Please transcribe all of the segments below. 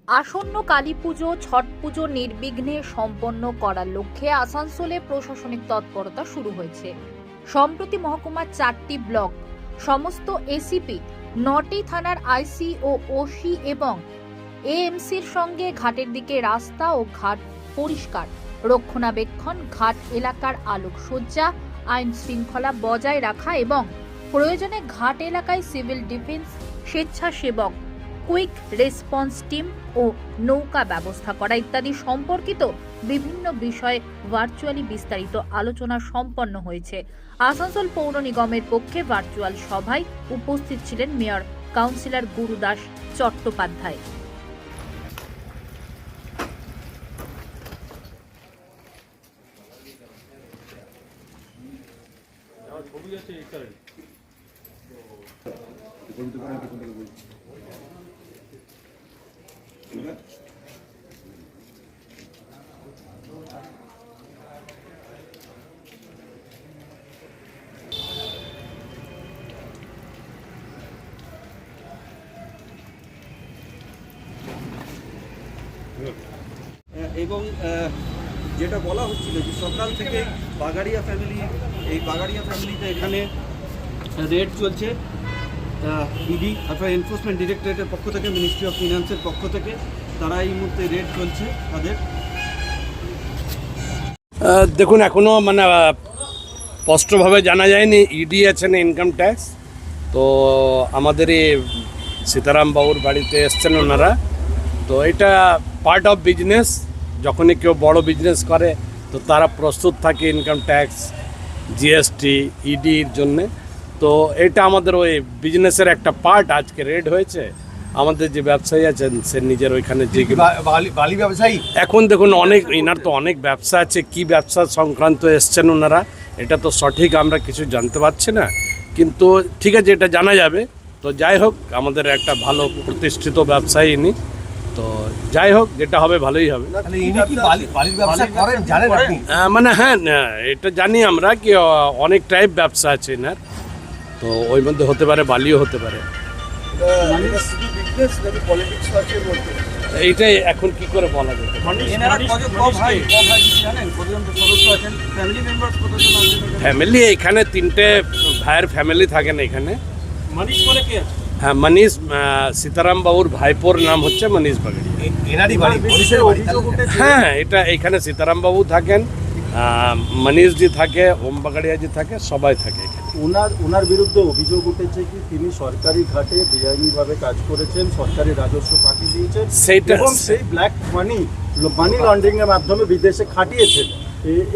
আসন্ন কালী পুজো ছট পুজো নির্বিঘ্নে সম্পন্ন করার লক্ষ্যে আসানসোলে প্রশাসনিক তৎপরতা শুরু হয়েছে। সম্প্রতি মহকুমার 4টি ব্লক, সমস্ত এসিপি, 9টি থানার আইসি ও ওসি এবং এএমসির সঙ্গে ঘাটের দিকে রাস্তা ও ঘাট পরিষ্কার, রক্ষণাবেক্ষণ, ঘাট এলাকার আলোকসজ্জা, আইন শৃঙ্খলা বজায় রাখা এবং প্রয়োজনে ঘাট এলাকায় সিভিল ডিফেন্স, স্বেচ্ছাসেবক, কুইক রেসপন্স টিম ও নৌকা ব্যবস্থা করা ইত্যাদি সম্পর্কিত বিভিন্ন বিষয়ে ভার্চুয়ালি বিস্তারিত আলোচনা সম্পন্ন হয়েছে। আসানসোল পৌর নিগমের পক্ষে ভার্চুয়াল সভায় উপস্থিত ছিলেন মেয়র কাউন্সিলর গুরুদাস চট্টোপাধ্যায়। এবং যেটা বলা হচ্ছিল যে সকাল থেকে বাগাড়িয়া ফ্যামিলিতে এখানে রেড চলছে। ইডি অর্থাৎ এনফোর্সমেন্ট ডিরেক্টরেটের পক্ষ থেকে, মিনিস্ট্রি অফ ফিনান্সের পক্ষ থেকে তারা এই মুহূর্তে রেড চলছে তাদের। দেখুন, এখনও স্পষ্টভাবে জানা যায়নি। ইডি আছেন ইনকাম ট্যাক্স, তো আমাদের এই সীতারাম বাবুর বাড়িতে এসছেন ওনারা। তো এটা পার্ট অফ বিজনেস, যখনই কেউ বড় বিজনেস করে তো তারা প্রস্তুত থাকে ইনকাম ট্যাক্স, জিএসটি, ইডির জন্যে। তো এটা আমাদের ওই বিজনেসের একটা পার্ট। আজকে রেড হয়েছে। আমাদের যে ব্যবসায়ী আছেন সে নিজের ওইখানে যে বালি ব্যবসায়ী, এখন দেখুন এনার তো অনেক ব্যবসা আছে, কি ব্যবসা সংক্রান্ত এসছেন ওনারা এটা তো সঠিক আমরা কিছু জানতে পারছি না, কিন্তু ঠিক আছে, এটা জানা যাবে। তো যাই হোক, আমাদের একটা ভালো প্রতিষ্ঠিত ব্যবসায়ী ইনি, তো যাই হোক, যেটা হবে ভালোই হবে। হ্যাঁ, এটা জানি আমরা কি অনেক টাইপ ব্যবসা আছে এনার, তো ওই মধ্যে হতে পারে বালিও হতে পারে। এইটাই এখন কি করে বলা যায়। ফ্যামিলি এখানে 3টে ভাইয়ের ফ্যামিলি থাকেন এখানে। হ্যাঁ, মনীষ, সীতারাম বাবুর ভাইপোর নাম হচ্ছে মনীষ বাগাড়িয়া। হ্যাঁ, এটা এখানে সীতারাম বাবু থাকেন, মনীষজি থাকে, ওম বাগাড়িয়াজি থাকে, সবাই থাকে এখানে। ওনার বিরুদ্ধে অভিযোগ উঠেছে কি তিনি সরকারি ঘাটে বেআইনিভাবে কাজ করেছেন, সরকারি রাজস্ব ফাঁকি দিয়েছেন, এবং সেই ব্ল্যাক মানি লন্ডারিং এর মাধ্যমে বিদেশে খাটিয়েছেন।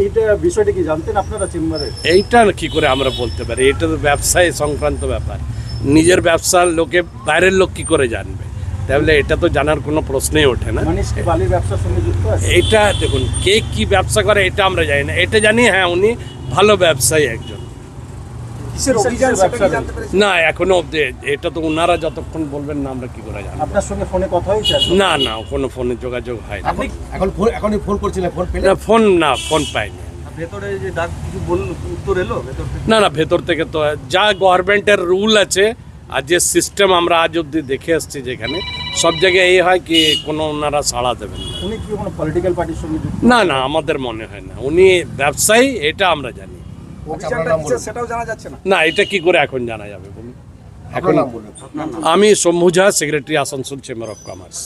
এইটা বিষয়টা কি জানতেন আপনারা চেম্বারে? এইটা কি করে আমরা বলতে পারি? এটা তো ব্যবসায় সংক্রান্ত ব্যাপার। নিজের ব্যবসার লোকে বাইরের লোক কি করে জানবে? তাহলে এটা তো জানার কোনো প্রশ্নই ওঠে না। বালির ব্যবসার সঙ্গে যুক্ত আছে। এটা দেখুন, কে কি ব্যবসা করে এটা আমরা জানি না। এটা জানি হ্যাঁ, উনি ভালো ব্যবসায়ী একজন। না, এখনো অব্দি এটা তো ওনারা যতক্ষণ বলবেন না আমরা কি করে জানবো। আপনার সঙ্গে ফোনে কথা হয়েছে? না, কোনো ফোনে যোগাযোগ হয় না। এখন ফোন করছিলেন, ফোন পাইনি। ভেতরে যে ডাক কিছু উত্তর এলো ভেতর থেকে? না, ভেতর থেকে তো যা গভর্নমেন্টের রুল আছে আর যে সিস্টেম আমরা আজ অব্দি দেখে আসছি, যেখানে সব জায়গায় এই হয় কি কোনো ওনারা সাড়া দেবেন না। উনি কি কোনো পলিটিক্যাল পার্টির সঙ্গে যুক্ত? না, আমাদের মনে হয় না। উনি ব্যবসায়ী, এটা আমরা জানি। সেটাও জানা যাচ্ছে না। না, এটা কি করে এখন জানা যাবে বলুন? এখন আমি Shambhu Jha, secretary, Asansol chamber of commerce.